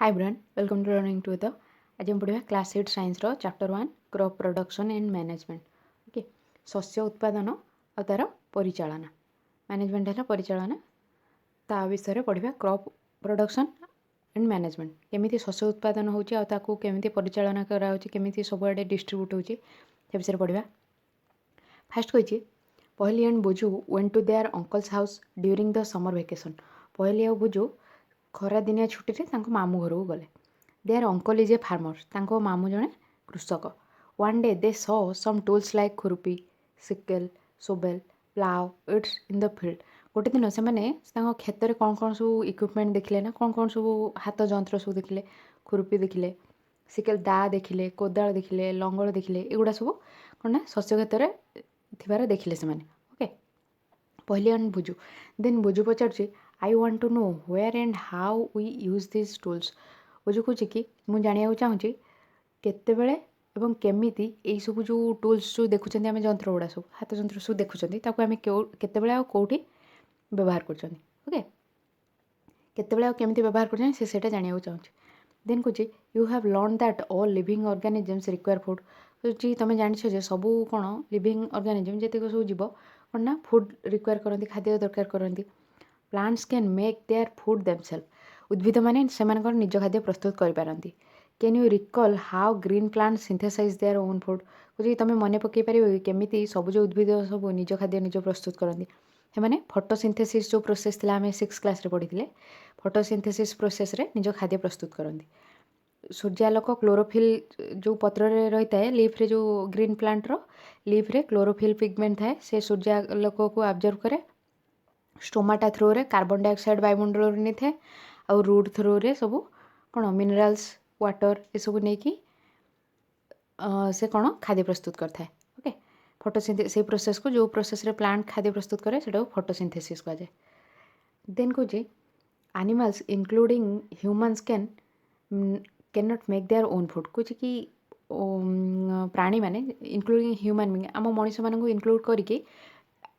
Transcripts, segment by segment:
Hi brand welcome to learning to the आज हम पढ़ा क्लास 8 साइंस रो chapter 1 crop production and management. Okay, शस्य उत्पादन और तार परिचालना मैनेजमेंट है परिचालना ता विषय पढ़ा क्रॉप प्रोडक्शन एंड मैनेजमेंट केमी शस्य उत्पादन होमती परिचालना करामी सबुआड़े डिस्ट्रीब्यूट हो विषय पढ़ा। फास्ट कही Pahali and Bujhu went to their uncle's house during the summer vacation. Pahali और बुझू खरा दिनिया छुट्टी में मामू घर को गले। There uncle is a farmer मामू जड़े कृषक। One day they saw some tools like khurpi sickle shovel plough it's in the field. गोटे दिन से खेत में कौन कौन सब इक्विपमेंट देखिले ना कौन कौन सब हाथ जंत्र सब देखिले खुरपी देखिले सिकेल दा देखिले कोदाल देखिले लंगल देखिले एगुड़ा सब कौन ना शस्य क्षेत्र में थिबार देखिले से ओके। पहली एंड बुझू देन बुझू पचार I want to know where and how we use this tools. बुझू कौच कि मुझे जाना चाहूँगी केतेबेले एवं केमिति यही सब जो टूल्स जो देखुं आम जंत्र गुड़ा सब हाथ जंत्र सब देखुं आम केतेबेले आ कौटी व्यवहार कर ओके केतेबेले केमिति व्यवहार कर जाना चाहूँगी। देन कौच you have learn that all living organisms require food. जी तुम जान सबू कौन लिविंग ऑर्गेनिजम जितक सब जीव कौन ना फूड रिक्वायर करती खाद्य दरकार करती। Plants can make their food themselves. उद्भिद माने निज खाद्य प्रस्तुत करें। Can you recall how green plant synthesise their own food. कुछ तुम मन पकई पार केमी सब जो उद्भिद सब निज खाद्य निज प्रस्तुत करती से फोटोसिंथेसिस जो प्रोसेस थी आम 6th क्लास पढ़ी फोटोसिंथेसिस प्रोसेस रे निज खाद्य प्रस्तुत करती। सूर्यालोक क्लोरोफिल जो पत्र रही है लीफ रे जो ग्रीन प्लांट रो लीफ रे क्लोरोफिल पिगमेंट थाए से सूर्यालोक को ऑब्जर्व करे। स्टोमाटा थ्रो रे कार्बन डाइऑक्साइड वायुमंडल नहीं थाए आउ रूट थ्रो रे सब कौन मिनरल्स वाटर ये सब नहीं कि से कौन खाद्य प्रस्तुत करता है। ओके फोटोसिंथेसिस से प्रोसेस को जो प्रोसेस रे प्लांट खाद्य प्रस्तुत करे से फोटोसिंथेसिस कहुए। देन कौच animals including humans can not make their own food. कुछ कि प्राणी माने इंक्लूडिंग ह्यूमन बीइंग आम मनीष मानक इंक्लूड करके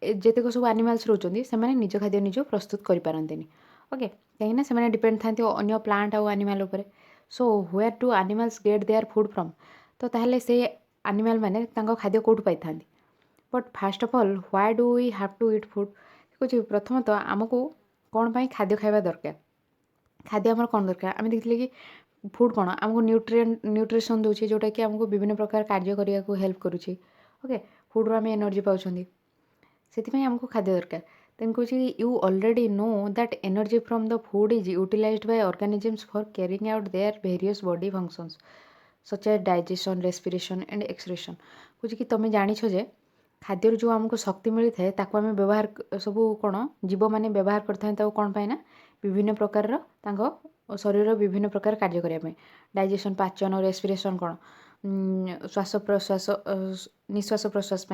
जेतक सब एनिमल्स रोचंती से निज खाद्य निज प्रस्तुत करें। ओके कहीं से डिपेंड था अन्य प्लांट आउ एनिमल उपर। So where do animals get their food from. तो ताहले से एनिमल माने खाद्य कौटू पाई था। But first of all why do we have to eat food. कुछ प्रथमतः आमको कौन पाई खाद्य खाइबा दरकार। खाद्य आमर कौन दरकार आम देखिले कि फूड कौन आमको न्यूट्रिशन दूसरी जोटा कि आमको विभिन्न प्रकार कार्य करने को हेल्प करुच्ची। ओके फूड आम एनर्जी पाँच से आमको खाद्य दरकार। देन कौच you already know that energy from the food is utilised by organisms for carrying out their various body functions such as digestion respiration and excretion. कौच कि तुम जानिछ जे खाद्य जो आमको शक्ति मिलता है ताको आम व्यवहार सब कौन जीव मैंने व्यवहार करते कौन पाए ना विभिन्न प्रकार शरीर विभिन्न प्रकार कार्य करने डाइजेशन पाचन रेस्पिरेशन कौन श्वास प्रश्वास निश्वास प्रश्वास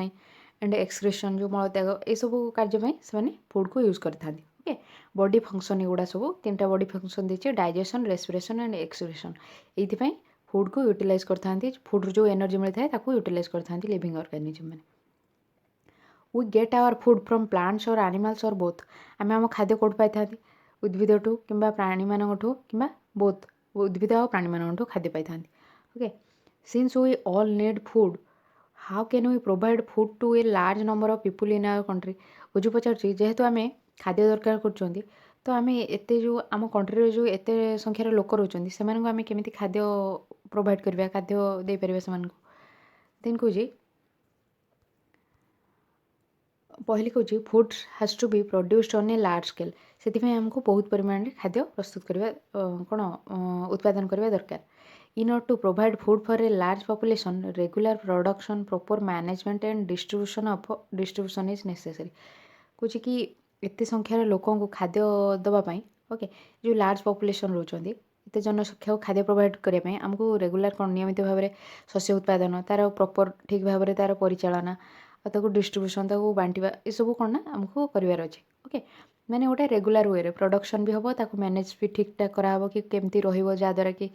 एंड एक्सक्रीशन जो मलत्याग ये सब कार्य से फूड को यूज करते। ओके बॉडी फंक्शन एगुड़ा सब 3टा बॉडी फंक्शन दीजिए डाइजेशन रेस्पिरेशन एंड एक्सक्रीशन ये फूड को यूटिलाइज करते फूड जो एनर्जी मिलता है यूटिलाइज करते लिविंग ऑर्गेनिजम मैंने। We get our food from plants और एनिमल्स और बोथ। आम आम खाद्य कौट पाई था उद्भिद ठू कि प्राणी मान कि बोथ उद्भिद और प्राणी मान खाद्य पाई था। Okay since we all need food how can we provide food to a large number of people in our country. बुझु पचार जेहेतु आम खाद्य दरकार कर तो आम एत जो आम कंट्री जो एत संख्यार लोक रोचंती से आम केमी खाद्य प्रोवाइड करवा खाद्य दे पारे से। देन कौच पहली कौच food has to be produced on a large scale से आमको बहुत परिमाण खाद्य प्रस्तुत करवा कौन उत्पादन करवा दरकार। In order to provide food for a large population regular production proper management and distribution is necessary. कुछ कि एत संख्यार लोक खाद्य दवापाई ओके जो लार्ज पॉपुलेशन रोचंती एत जनसंख्या को खाद्य प्रोवाइड करने आमको रेगुलर कौन नियमित भाव में शस्य उत्पादन तार प्रॉपर ठीक भाव में तार परिचालना और डिस्ट्रीब्यूशन बांटा ये सब कौन ना आमको करार अच्छे। ओके मैंने गोटे रेगुलर वे प्रोडक्शन भी हम ताको मैनेज भी ठीक ठाक कराव कि केमती रद्वारा कि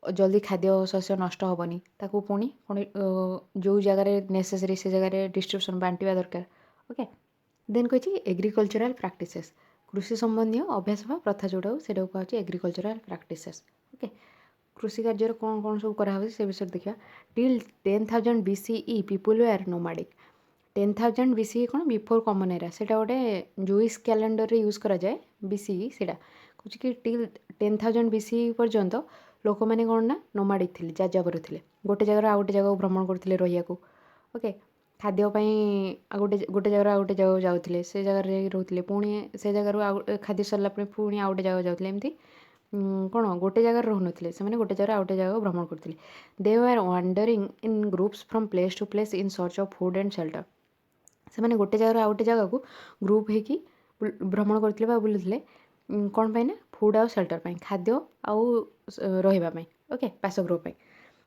जल्दी खाद्य शस्य नष्ट हेनी ताकू पुणी जो जगार नेसेसरी से जगह डिस्ट्रीब्यूशन बांटा दरकार। ओके देन कही एग्रिकल्चरल प्रैक्टिसेस कृषि संबंधी अभ्यास प्रथा जोटा से कहूँ एग्रिकल्चरल प्रैक्टिसेस। ओके कृषि कार्य कौन कौन सब कराई से विषय देखा till 10,000 BCE people were nomadic 10,000 BCE कौन बिफोर कॉमन एरा से गोटे जूइश कैलेंडर यूज करा जाए BCE से कौच कि टिल 10,000 BCE पर्यंत लोक मैंने कौन ना नोमाडिक थे जाजाबर थे गोटे जगह आउ गोटे जगह भ्रमण करते रही ओके खाद्यपाई गोटे गोटे जगह आउ गोटे जगह जाते से जगह रोते पुणी से जगह खाद्य सरला पुणी आउ गोटे जगह जाते एमती कौन गोटे जगह रोते से गोटे जगह आउ गोटे जगह भ्रमण करते they are wandering in groups from place to place in search of food and shelter से गोटे जगह आउ गोटे जगह को ग्रुप होगी भ्रमण करते बुलूले कौन पाई ना फूड आउ शेल्टर पाई खाद्य आउ रही ओके बासगृह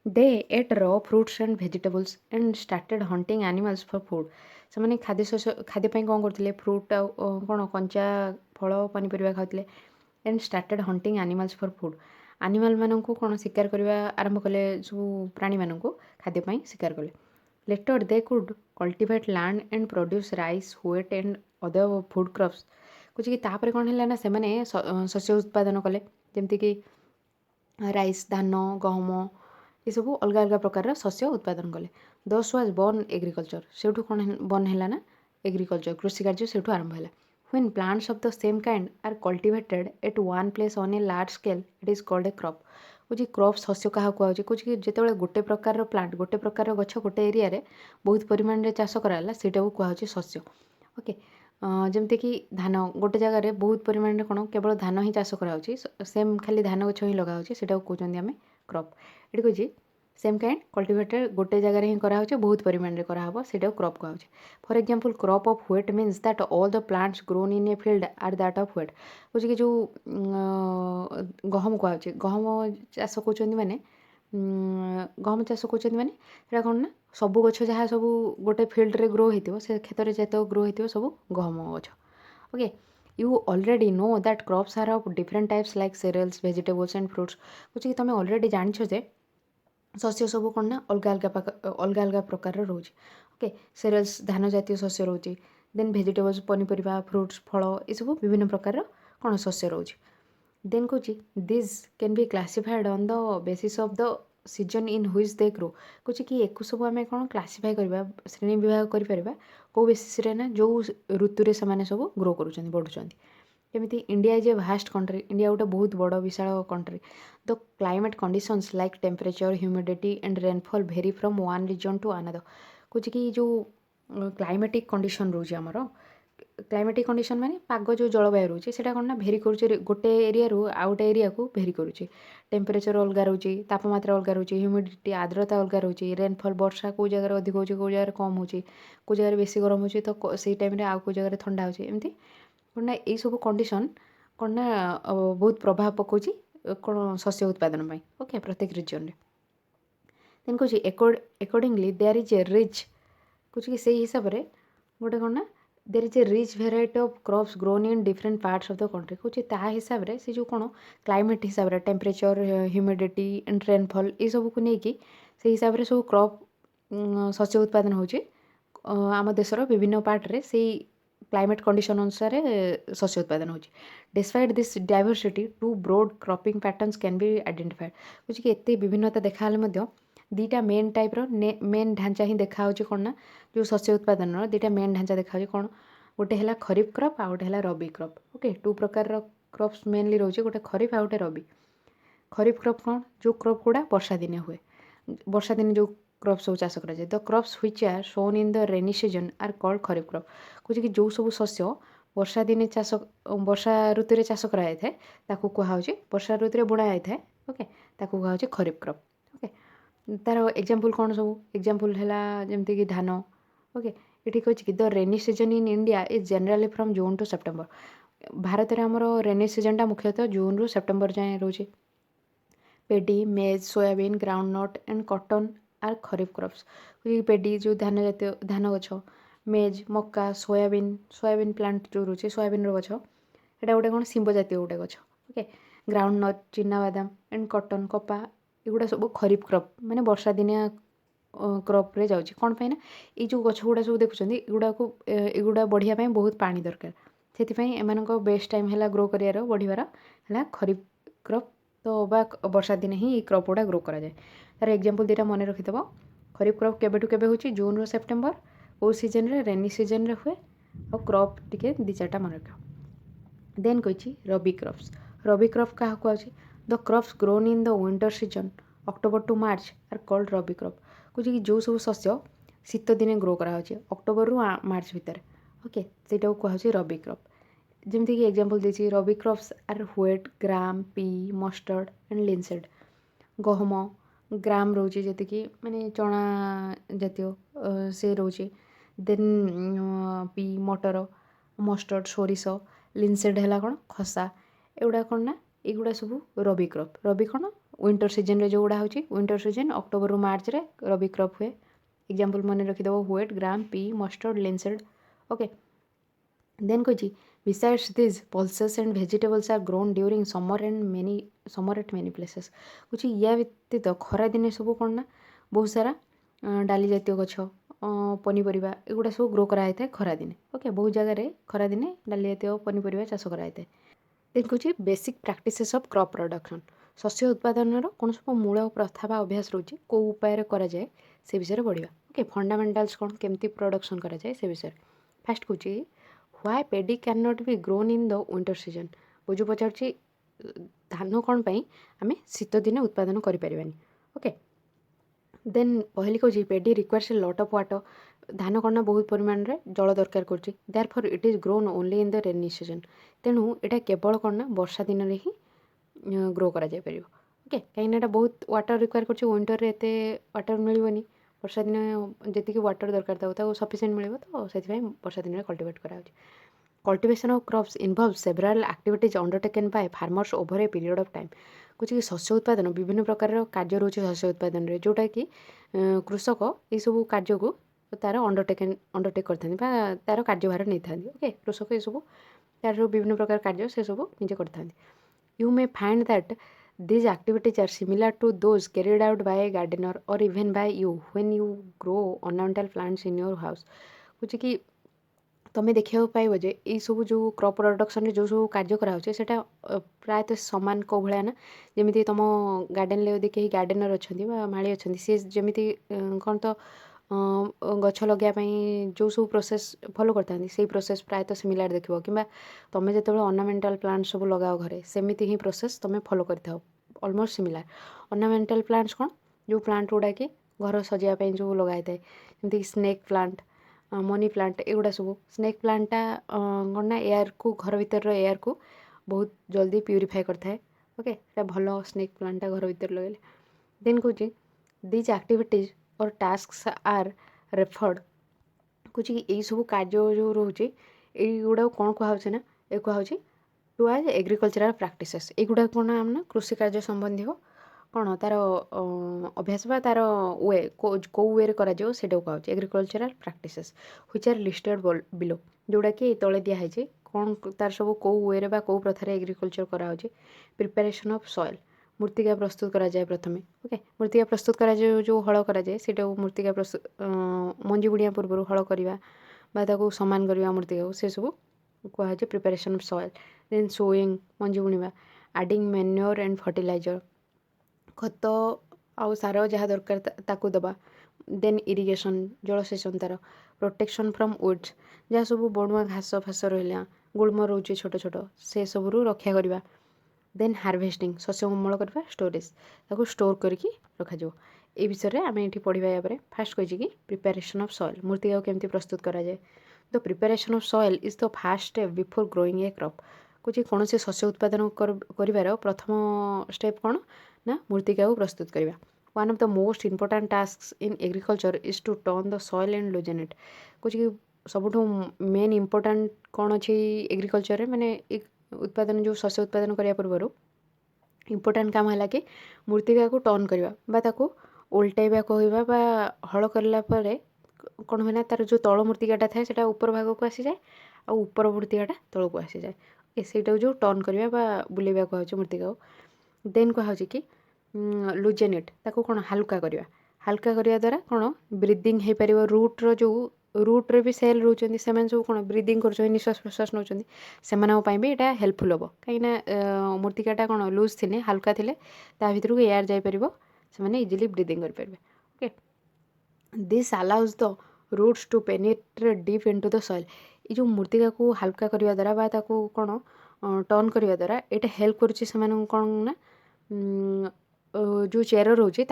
they ate raw fruits and vegetables and started hunting animals for food से खाद्य शस्य खाद्यपाई कौन करते फ्रुट आ कौन कंचा फल पनीपरिया खाते and started hunting animals for food animal मानू कौन शिकार करने आरंभ कले सब प्राणी मानू खाद्यपाई शिकार कले later they could cultivate land and produce rice wheat and other food crops कुछ कि तापर कौन है ना से शस्य उत्पादन कले जमती कि राइस धान गहम ये सब अलग अलग प्रकार शस्य उत्पादन कले दस वाज बर्न एग्रिकल्चर से कौन बर्न है ना एग्रिकल्चर कृषि कार्य से आरंभ है when plants of the same kind are cultivated at one place on a large scale it is called a crop कुछ क्रॉप शस्य क्या कहुच्छे कुछ कि जिते गोटे प्रकार प्लांट गोटे प्रकार गछ गोटे एरिया रे बहुत परिमाण में चाष कराला सेटा कहुच्छे शस्य ओके जमती कि धान गोटे जगार बहुत परिमाण में कौन केवल धान ही चाष कराऊँच सेम खाली धान गछ ही लगाऊँच से कहते आम क्रॉप ये कहे सेम काइंड कल्टिवेटेड गोटे जगार ही कराऊँच बहुत परिमाण में कराहब से क्रॉप कहुच्छे for example crop of wheat means that all the plants grown in a field are that of wheat कुछ कि जो गहम कहुच्छे गहम चाष कहते मैंने गहम चाष कहते मैंने कौन ना सबू गछ जहाँ सब गोटे फिल्ड रे ग्रो होती से क्षेत्र में जिते ग्रो होती सब गहम गछ okay you already know that crops are of different types like cereals vegetables and fruits कुछ कि तुम ऑलरेडी जानिछ जे शस्य सब कौन ना अलग अलग अलग प्रकार रोचे ओके सेरियल्स धान जातीय शस्य रोचे देन भेजिटेबल्स पनीपरिया फ्रुट्स फल ये सब विभिन्न प्रकार कौन शस्य रोचे देन कौच this can be classified on the basis of the season in which they grow कौच कि एक सब आम कौन क्लासीफाई करवा श्रेणी विभाग करें कौ बेसीस ना जो ऋतु से सब ग्रो कर बढ़ुं जमी India is a vast country India गोटे बहुत बड़ विशाल country the climate conditions like temperature humidity and rainfall vary from one region to another कुछ कि जो क्लाइमेटिक कंडीशन रोचे आमर क्लाइमेटिक कंडीशन माने पाग जो जलवायु रोचे से कौन ना भेरी कर गोटे एरिया रू आउ गोटे एरिया को भेरी करुचे टेम्परेचर अलग रोचे तापमात्रा अलग रोचे ह्यूमिडिटी आर्द्रता अलग रोचे रेनफॉल वर्षा कौ जगह अधिक हो कौ जगह कम हो कौ जगह बेसी गरम हो तो से टाइम आउ कौ जगह ठंडा हो एमती कौन ना यही सब कंडीशन कौन ना बहुत प्रभाव पकाउछ कौन शस्य उत्पादन में ओके प्रत्येक रिजन रे देन कौच accordingly there is a rich कुछ कि से हिसाब से गोटे कौन ना there is a rich variety of crops grown in different parts of the country कुछ ता हिसाब से जो कौन क्लाइमेट हिसाब से टेम्परेचर ह्यूमिडिटी एंड रेनफॉल ये सब को लेकिन से हिसाब से सब क्रॉप शस्य उत्पादन होचे आम देशर विभिन्न पार्ट रे से क्लाइमेट कंडीशन अनुसार शस्य उत्पादन होची despite this diversity two broad cropping patterns can be identified कुछ कि एते विभिन्नता देखा दीटा मेन टाइप मेन ढांचा ही देखा कौन ना जो शस्य उत्पादन दीटा मेन ढांचा देखा कौन गोटे है खरीफ क्रॉप आ गोटे है रबी क्रॉप ओके टू प्रकार क्रॉप्स मेनली रोचे गोटे खरीफ आ गोटे रबी खरीफ क्रॉप कौन जो क्रॉप गुड़ा वर्षा दिने हुए वर्षा दिन जो क्रॉप सब चाष कराए the crops which are sown in the rainy season are called kharif crop कुछ कि जो सब शस्य वर्षा दिने चाष वर्षा ऋतु में चाष कराए ताकू कहुच्छे वर्षा ऋतु में बुणा जाए ओके ताकू कहुच्छे खरीफ क्रॉप ओके तार एग्जांपल कौन सब एग्जांपल है जमती कि धान ओके ये कहे कि the rainy season in India is generally from June to September Bharat में आमर रेनी सीजनटा मुख्यतः जून रु सेप्टेम्बर जाए रोचे paddy maize soybean groundnut and cotton are kharif crops paddy जो धान जातीय धान गछ मेज मक्का सोयाबीन प्लांट जो रोचे सोयाबीन गछ एटा गोटे कौन शिंब जातीय गोटे गछ ओके ग्राउंडनट चिनाबादाम एंड कॉटन कपा एगुड़ा सब खरीफ क्रॉप माने वर्षा दिनिया क्रॉप रे जाउची कोन पे ना ये जो गछ गुड़ा सब देखुछंदी एगुड़ा बढ़िया पे बहुत पानी दरकार सेति पई एमानको बेस्ट टाइम हैला ग्रो करियार बढ़िवार हैला खरीफ क्रॉप तो वर्षा दिन ही क्रॉप गुड़ा ग्रो कराए तार एग्जांपल दुटा मन रखिदेव खरीफ क्रॉप केबेठू केबे होची जून रो सेप्टेम्बर ओ सीजन रे रेनी सीजन रे हुए और क्रॉप टिके दी चार्टा मन रख देन कही रबी क्रॉप क्या कहुच्छी the crops grown in the winter season October to March are called rabi crop कहे कि जो सब शस्य शीत दिने ग्रो कराऊँचे अक्टोबर रु मार्च भितर ओके सेटा कहुच्छी रबी क्रॉप जमती कि एग्जांपल देछि rabi crops are wheat gram pea mustard and linseed गहम ग्राम रोचे जैसे कि माने चना जातीय से रोचे देन पी मटर मस्टर्ड सोरिष लिनसेड है कौन खसा एगुड़ा कौन ना एगुड़ा सब रबी कौन विंटर सीजन रे जो गुड़ा होची विंटर सीजन अक्टोबर रु मार्च रे रबी क्रॉप हुए एग्जांपल मन रखिदेव weight gram pea mustard लिनसेड okay then कही besides these pulses and vegetables are grown during summer at many places कुछ या व्यतीत खरा दिने सब कौन ना बहुत सारा डाली जातीय गछ पनीपरिया एगुड़ा सब ग्रो कराई था खरा दिने ओके बहुत जगह खरा दिने डाली जातीय पनीपरिया चाष कराई था देन कौन basic practices of crop production शस्य उत्पादन कौन सब मूल प्रथा बा अभ्यास रोचे कौ उपाय कराए से विषय पढ़ा ओके फंडामेंटाल्स कौन केमती प्रोडक्शन कराए से विषय फास्ट कौन why pedi can not be grown in the winter season बुझु पचार धान कौन पाई आम शीत दिन उत्पादन करें ओके देन पहली कौन paddy requires a lot of water धान कौन ना बहुत परिमाण में जल दरकार कर therefore it is grown only in the rainy season तेणु यहाँ केवल कौन ना वर्षा दिन में ही ग्रो करा जाय परिबो ओके कहीं बहुत वाटर रिक्वायर कर विंटर एत वाटर मिलनी वर्षा दिन जी वाटर दरकार था सफिसीयंट मिले तो से वर्षा दिन में कल्टिवेट कराऊँ cultivation of crops involve several activities undertaken by farmers over a period of time कुछ शस्य उत्पादन विभिन्न प्रकार कार्य रोचे शस्य उत्पादन रे जोटा कि कृषक ये सब कार्य को तार अंडरटेक करते तार कार्यभार नहीं था ओके कृषक ये सब तार विभिन्न प्रकार कार्य से सब निजे करते you may find that these activities are similar to those carried out by a gardener or even by you when you grow ornamental plants in your house कुछ कि तुम्हें देखा पाइब जे यही सब जो क्रॉप प्रोडक्शन जो सब कार्य कराऊे से प्रायतः सामान कौ भाया ना जमी तुम गार्डेन यदि कहीं गार्डेनर अच्छा माली अच्छा सी जमी कौन तो गछ लगे जो सब प्रोसेस फॉलो करता से प्रोसेस प्रायतः सिमिलार देखो कि तुम्हें जो ऑर्नामेंटल प्लांट सब लगाओ घरे सेमती ही प्रोसेस तुम्हें फॉलो कर ऑलमोस्ट सिमिलार ऑर्नामेंटल प्लांट्स कौन जो प्लांट गुड़ा कि घर सजावाई जो लगाई थाए जमीक स्नेक प्लांट मनी प्लांट एगुड़ा सब स्नेक प्लांटा कौन ना एयर को घर भीतर एयर को बहुत जल्दी प्यूरीफाए करता ओके भल स्नेक प्लांटा घर भीतर लगे देन कौन दिज एक्टिविटीज और टास्क आर रेफर्ड कुछ यही सब कार्य जो रोचे युड़ा कौन कहुचे ना ये कहुचे टू आज एग्रिकल्चरल प्रैक्टिसेस युड़ा कौन ना कृषि कार्य संबंधी हो कौन तार अभ्यास बा तार वे कौ वे करा कहुचे agricultural practices which are listed below जोड़ा कि तले दिखाई कौन तार सब कौ वे बा कौ प्रथार एग्रिकल्चर कराऊे प्रिपेरेसन ऑफ सॉइल मृत्तिका प्रस्तुत करा जाए प्रथमे ओके मृत्तिका प्रस्तुत करा जाए जो हल करा जाए सेटा मृत्तिका प्रस्तुत मंजी बुणिया पूर्व हल करवा सामान करवा मृत्तिका से सब कहुचे preparation of soil then sowing मंजी बुणवा एडिंग मैन्योर एंड फर्टिलाइजर खत आउ सार जहाँ दरकार ताकू दबा देन इरिगेशन जलसेचन तार प्रोटेक्शन फ्रॉम वुड्स जहाँ सब बणुआ घास फास रहा गुल्म रोचे छोट छोट से सबू रक्षा करवा देन हार्वेस्टिंग शस्य अमल करवा स्टोरेज ताको स्टोर करके रखा ये विषय में आम ये पढ़ा या फास्ट कही कि प्रिपेरेसन ऑफ सॉइल मृत्तिका केमती प्रस्तुत करा जाए the preparation of soil is the fast step before growing A crop कुछ कौन से शस्य उत्पादन कर प्रथम स्टेप कौन ना मृत्तिका को प्रस्तुत करवा one of the most important task in agriculture is to turn the soil and loosen it कुछ सबुठ मेन इंपोर्टाट कौन अच्छी एग्रिकल्चर माने उत्पादन जो शस्य उत्पादन करने पूर्व इंपोर्टाट काम है कि मृत्तिका को टर्न करवा उल्टाइबा कहवा हल करापर कौन हुए ना तार जो तल मृत्तिकाटा थाए से ऊपर भाग को आसी जाए आ ऊपर मृत्तिकाटा तल को आसी जाए सेटा जो टर्न करवा बुलेवा कहे मृत्तिका को देन कहुचे कि लुजेनेट ताको कौन हालुका करवा हालुका करवा द्वारा कौन ब्रीदिंग हो पार रूट्र जो रुट्रे भी सेल रोचंती से सब कौन ब्रिदिंग कर निश्वास प्रश्वास नौ से भी यहाँ हेल्पफुल हम कहीं मूर्तिकाटा कौन लुज थे हाल्का थे भर को एयर जापर से इजिली ब्रिदिंग करेंगे okay this allows the roots to penetrate deep into the soil ये जो मूर्तिका को हल्का करने द्वारा बा कौन टर्न करने द्वारा ये हेल्प करुच्ची कौन ना जो चेयर रोचे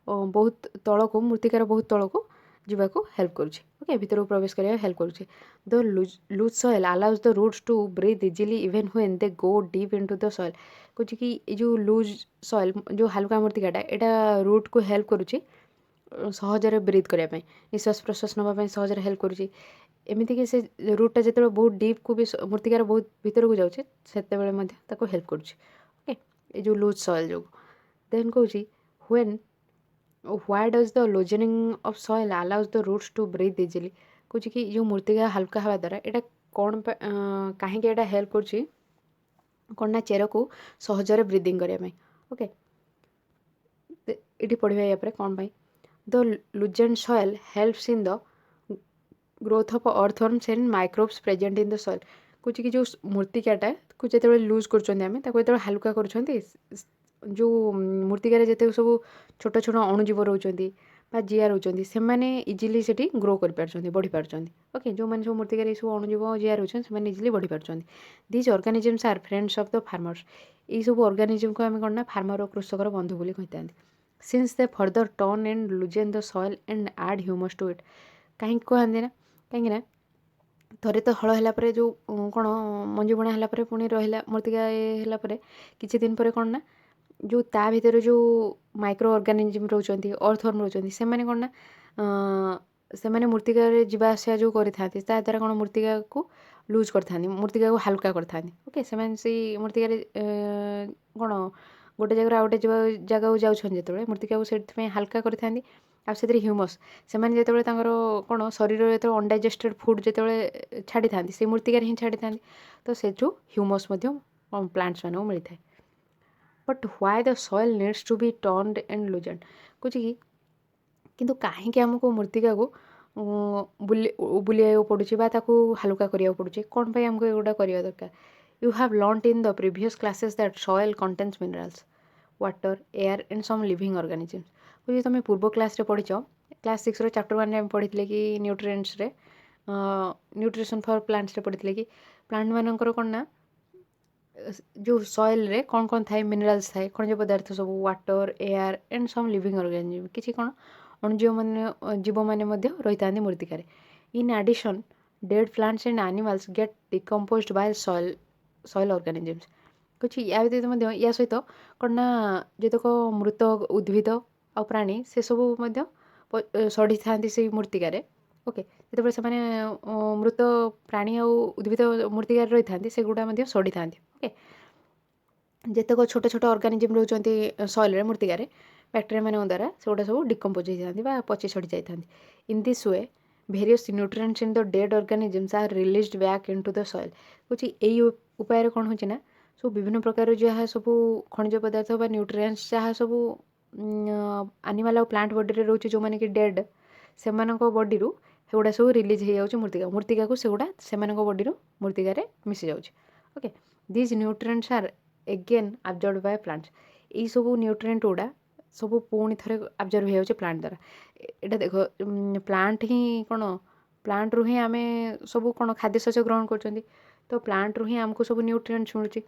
बहुत तल को मूर्तिकार बहुत तल को जीवाक हेल्प करुच्ची ओके भीतर को प्रवेश करने हेल्प करुच्ची the loose soil allows the roots to breathe easily even when they go deep into the soil कुछ कि जो लूज सॉइल जो हल्का मूर्तिकाटा यहाँ रूट को हेल्प करुच्ची सहजरे ब्रीथ करने निश्वास प्रश्वास नापी सहजरे हेल्प करुच्ची एमती कि से रूटा जो बहुत डीप को भी मूर्तिकार बहुत भीतर को जाऊँचे से हेल्प करुच्ची ओके ये जो लूज सॉइल जो देन कौन when why does the loosening of soil allows the roots to breathe easily कौच कि जो मूर्तिका हल्का हवा द्वारा यहाँ कौन कहीं हेल्प करुच्ची कौन ना चेर को सहजरे ब्रीदिंग करने ओके ये पढ़ा या कौन पाई the loosened soil helps in the growth of earthworms and microbes present in the soil कुछ कि जो मूर्तिकाटा को जो लूज कर हल्का कर जो मूर्तिकार जिते सब छोट छोट अणुजीव रोचंती जिया रोचंती से इजिली से ग्रो कर बढ़ी पार्टी ओके जो मैंने सब मूर्तिकार सब अणुजीव जिया रोचन से इजिली बढ़ी पार्टी these organisms are friends of the farmers ये सब ऑर्गेनिजम को आम कौन फार्मर और कृषकर बंधु बोली कही था since they further turn and loosen the soil and add humus to it कहीं कहते ना कहीं थरे तो हल है जो कौन मंजी बुणा है पुणी रहा मूर्तिका है किसी दिन पर कौन ना जो ता भीतर जो माइक्रो ऑर्गेनिज्म रोचंती अर्थवर्म रोचंती से माने कौन ना से माने मूर्तिकार जीवा आसिया जो करते द्वारा कौन मूर्तिका को लूज करता मूर्तिका को हल्का करता ओके से मूर्तिकार कौन गोटे जगह गोटे जगह को जाऊँ जो मूर्तिका को से हल्का करते आउे ह्यूमस से कौन शरीर जो अनडाइजेस्टेड फूड जो छाड़ी था से मूर्तिकार ही छाड़ी था तो से ह्यूमस प्लांट्स मानक मिलता है but why the soil needs to be turned and loosened कुछ कि किंतु कहीं आमको मूर्तिका को बुलिया पड़ूँ हल्का करा पड़ूँ कौन पर आमको एगुटा करवा दरकार you have learned in the previous classes that soil contains minerals water air and some living organisms कुछ तुम पूर्व क्लास पढ़ीच क्लास 6 चैप्टर 1 में पढ़ी कि न्यूट्रिएंट्स रे न्यूट्रिशन फॉर प्लांट्स पढ़ी कि प्लांट मानकर कौन ना जो सॉइल रे कौन कौन थाए मिनरल्स थाए खनिज पदार्थ सब water air and some living organism किसी कौन अणुजीव मान जीव मैंने रही था मूर्तिकार in addition dead plants and animals get decomposed by soil organisms कुछ या व्यतीत या सहित कौन ना जितक मृत उद्भिद आ प्राणी से सब सड़ी था से मूर्तिकार ओके जो से मृत प्राणी उद्भिद मूर्तिकार रही था से गुड़ा सड़ी था ओके जितक छोट छोट ऑर्गेनिजम रोचंती सॉइल मूर्तिकार बैक्टेरिया मान द्वारा से गुड़ा सब डिकम्पोज होता पची सड़ी जाता in this way various nutrients in the dead organisms are released back into the soil कुछ यही उपाय कौन होची ना सब विभिन्न प्रकार जहाँ सब खनिज पदार्थ बा न्यूट्रिएंट्स जहाँ सब एनिमल और प्लांट बॉडी रे रोचे जो माने कि डेड से बॉडी रू सेगुड़ा सब रिलीज हो जाऊँ मूर्तिका को सेगुड़ा से बॉडी रू मूर्तिकार मिसी जाऊँ okay these nutrients are again absorbed by plants यही सब न्यूट्रिएंट गुड़ा सब पुणी थे आब्जर्व हो प्लांट द्वारा यहाँ देख प्लांट ही कौन प्लांट रू ही आम सब कौन खाद्य शस्य ग्रहण कर तो प्लांट रू ही आमको सब न्यूट्रिएंट्स मिलूँ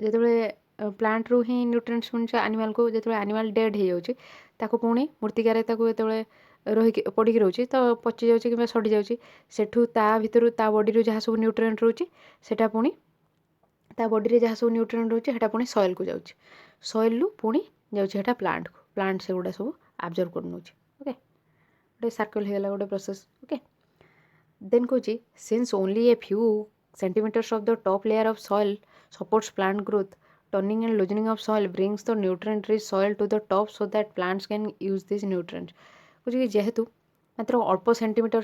जो प्लांट रू ही न्यूट्रिएंट्स मिलूँ एनिमल को जो एनिमल डेड हो जाऊँ पुणी मूर्तिकार जो रही पड़ी रोचे तो पची जाऊँ कि सड़ी जाऊँ सेठू भितर बॉडी जहाँ सब न्यूट्रिएंट रोचे सेटा पुणी बॉडी रे जहाँ सब न्यूट्रिएंट रोचे सेटा पुणी सॉइल को जाऊँ सॉइल रू पुणी जाऊँ प्लांट को प्लांट से गुड़ा सब आब्जर्व कर नौचे ओके गोटे सर्कल होगा गोटे प्रोसेस ओके देन कौच since only a few centimetres of the top layer of soil supports plant growth turning and loosening of soil brings the nutrient rich soil to the top so that plants can use this nutrients कुछ कि जेहेतु मात्र अल्प centimetre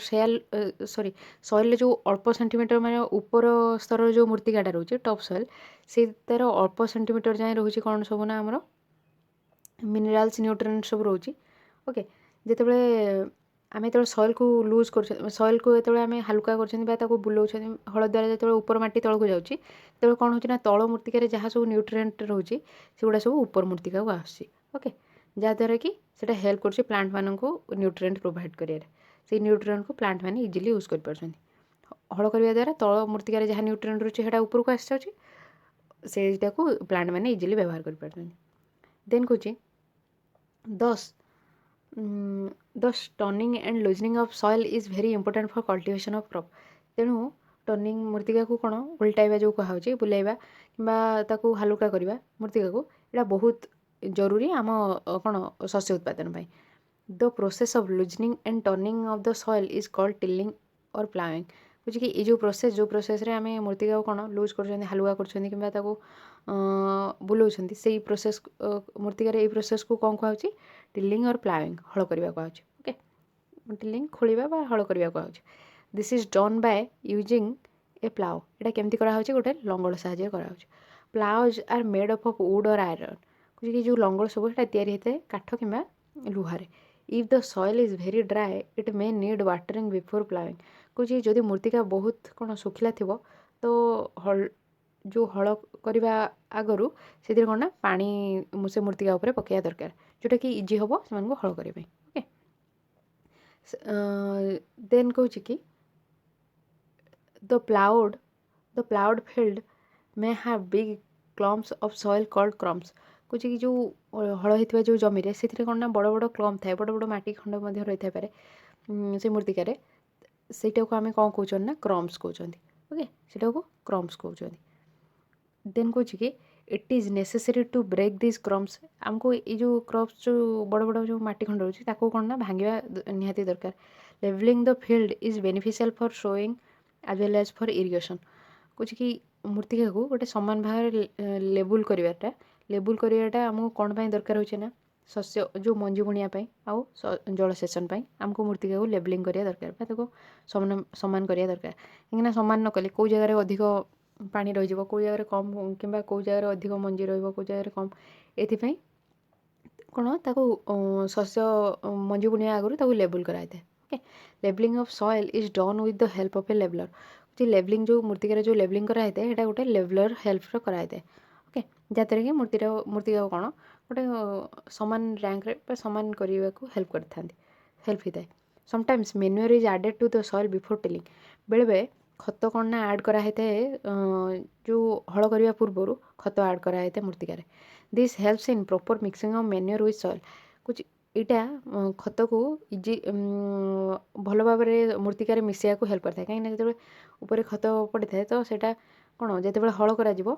sorry soil जो अल्प centimetre माने ऊपर स्तर जो मूर्तिकाटा रोचे टॉप सॉइल से तार अल्प सेंटीमीटर जाए रोचे कौन सब ना आमर मिनरल्स न्यूट्रिएंट्स सब रोचे ओके जितेबाला आम जो सॉइल को लूज कर सॉइल को जो आम हालुका कर बुलाऊँ हल द्वारा जो ऊपर माटी तौक जाऊँगी तो कौन हो तल मूर्तिकार जहाँ सब न्यूट्रिएंट रोचे से गुड़ा सब ऊपर मूर्तिका को आसूँ ओके जहाँद्वारा कि सेटा हेल्प कर प्लांट मान को न्यूट्रिएंट प्रोवाइड कर न्यूट्रिएंट को प्लांट मैंने इजिली यूज कर हल करने द्वारा तल मूर्तिकार जहाँ न्यूट्रिएंट रोचे से ऊपर को आसी जाऊँगी सेटा को प्लांट मैंने इजिली व्यवहार कर देन कौच दस the turning and loosening of soil is very important for cultivation of crop तेणु टर्निंग मूर्तिका को कौन उल्टाइबा जो कहुचे बुलाइबा कि हालुका करवा मूर्तिका को यहाँ बहुत जरूरी आम कौन शस्य उत्पादन पाई the process of loosening and turning of the soil is called tilling or ploughing बुझे कि जो प्रोसेस रे आम मूर्तिका को कौन लूज कर हालुका कर बुलाऊँ से प्रोसेस मूर्तिकार ये प्रोसेस को कौन कहुचे टिलिंग और प्लाउइंग हल करने कहुचे ओके टिलिंग खोलिबा हल करने कहुचे this is done by using a plough यहाँ केमती कराऊँ गोटे लंगल साहाଯ୍य कराऊँ ploughs are made up of wood or iron कि जो लंगल सब तैयारी होता है काठ कि लुहारे if the soil is very dry it may need watering before ploughing कुछ जदि मूर्तिका बहुत कौन सुखिला थी तो हल जो हल करने आगु से कौन ना पानी से मूर्तिका उपर पकड़ा दरकार जोटा कि इजी हम से हल करने ओके देन कौच कि the ploughed field may have big clumps of soil called crumbs कुछ कि जो हल होता जो जमी से कौन ना बड़ बड़ क्लम थाए बड़ बड़ माटी खंड रही था पारे से मूर्तिकार सेटा को आम कौन कौन ना क्रम्स कहते ओके सेटा को क्रम्स कहते देन कौच कि it is necessary to break this crumbs आमको ये जो क्रम्स जो बड़ बड़ जो माटी खंड रोचे कौन ना भांगा निहाती दरकार levelling the field is beneficial for sowing as well as for irrigation कुछ कि मूर्तिका को गोटे सामान भाव लेबुल कराटा आमको कौन दरकार होचे ना शस्य जो मंजी बुणिया आउ जलसेचन आमको मूर्तिका को लेबलिंग करा दरकार सामान करा दरकार कहीं सामान न कले कौ जगह अधिक पानी रही कौ जगह कम कि कौ जगह अधिक मंजी रही जगह कम ये कौन ताको शस्य मंजी बुणिया आगु लेबुल कराई था okay labelling of soil is done with the help of A leveller जो लेबलिंग जो मूर्तिकार जो लेबलिंग कराई था यहाँ गोटे लेवलर हेल्प कराई था ओके जहाँद्वारा कि मूर्तिका कौन गोटे सामान रैंक रे सामान करने को हेल्प होता है sometimes manure is added to the soil before tilling बेले बेले खत कौन ना ऐड कराई था जो हल करने पूर्वर खत ऐड कराई था मूर्तिकार this helps in proper mixing of manure with soil कुछ यहाँ खत को इजी भल भाव में मूर्तिकार मिसैया को हेल्प करता है कहीं जो ऊपर खत पड़ी था तो सेटा कौन जो हल करा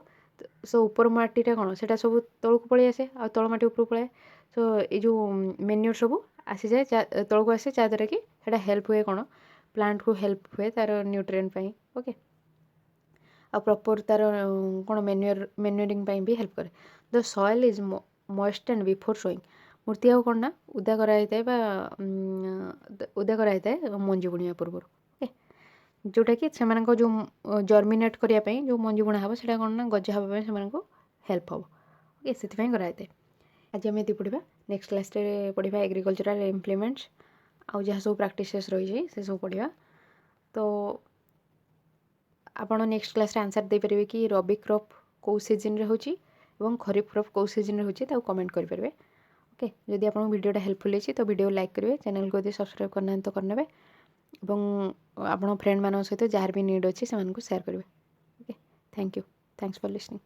सो ऊपर माटीटा कौन से सब तौक पलि आसे आ तल माटी ऊपर पलाए सो ये जो मेन्यूर सब आसी जाए तौक आसे जहाँद्वारा कि हेल्प हुए कौन प्लांट को हेल्प हुए तार न्यूट्रिएंट ओके आ प्रॉपर तार कौन मेन्यूरिंग भी हेल्प करे the soil is moist and before sowing मूर्तिका को कौन ना उदा कराई था मंजी बुणिया पूर्व ओके जोटा कि से जो जर्मिनेट करने जो मंजी बुणा हे से कौन ना गजा हाँपाई से हेल्प हम ओके से कराई था आज आम ये पढ़ा नेक्स्ट क्लास पढ़ा एग्रीकल्चरल इम्प्लीमेंट्स आउ जहाँ सब प्रैक्टिसेस रही से सब पढ़ा तो आपण नेक्स्ट क्लास रे आंसर दे पारे कि रबी क्रॉप कौ सीजन रे होची एवं खरीफ क्रॉप कौ सीजन रे होची ताऊ कमेंट कर पारे ओके जदि आपन वीडियोटा हेल्पफुल होची तो वीडियो लाइक करेंगे चैनल को यदि सब्सक्राइब करना तो करने और आपण फ्रेंड मान सहित जार भी नीड अच्छी से शेयर करेंगे okay thank you thanks for listening.